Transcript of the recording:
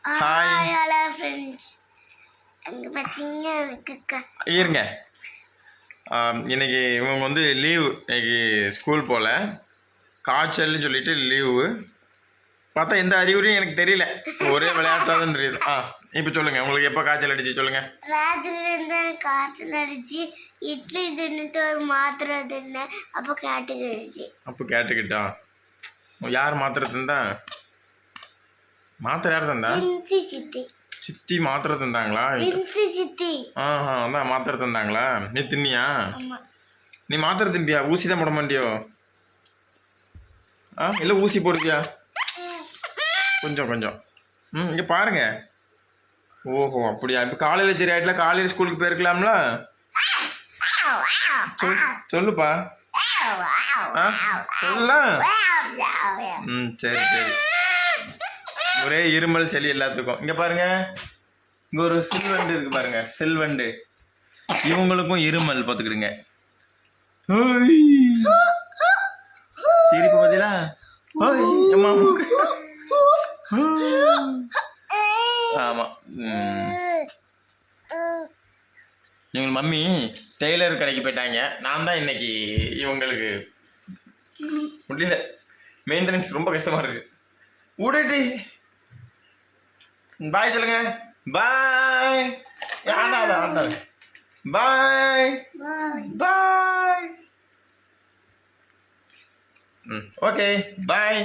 Hi hello friends. அங்கே பார்த்தீங்கன்னா இருங்க. இன்னைக்கு இவங்க வந்து லீவு, இன்னைக்கு ஸ்கூல் போகல, காய்ச்சல்னு சொல்லிட்டு லீவு. பார்த்தா எந்த அறிகுறியும் எனக்கு தெரியல, ஒரே விளையாட்டாக தான் தெரியுது. இப்போ சொல்லுங்கள், உங்களுக்கு எப்போ காய்ச்சல் அடிச்சு சொல்லுங்கள். ராத்திரிலேருந்து காய்ச்சல் அடிச்சு இட்லி தின்னுட்டு ஒரு மாத்திரை தின்னேன். அப்போ கேட்டுக்கிட்டா யார் மாத்திரை தந்தா? மாத்திரை யார் தந்தா? சித்தி மாத்திரை தந்தாங்களா? சித்தி அதான் மாத்திரை தந்தாங்களா? நீ தின்னியா? நீ மாத்திரை திம்பியா? ஊசி தான் போட மாட்டியோ? இல்லை ஊசி போடுவியா? கொஞ்சம் கொஞ்சம். இங்கே பாருங்க. ஓஹோ அப்படியா? இப்போ காலையில் சரி ஆயிட்டல, காலையில் ஸ்கூலுக்கு போயிருக்கலாம்ல? சொல்லுப்பா. சொல்லலாம். சரி சரி. ஒரே இருமல் சளி எல்லாத்துக்கும். இங்கே பாருங்க, இங்கே ஒரு செல்வண்டு இருக்கு பாருங்க, செல்வண்டு. இவங்களுக்கும் இருமல் பார்த்துக்கிடுங்க. சிரிப்பு பார்த்தீங்களா? ஆமாம். இவங்க மம்மி டெய்லர் கடைக்கு போயிட்டாங்க. நான் தான் இன்னைக்கு இவங்களுக்கு முடியல, மெயின்டெனன்ஸ் ரொம்ப கஷ்டமாக இருக்கு. விடுடி. பாய் சொல்லுங்க. பாய். ஆண்டாத பாய் பாய். ஓகே பாய்.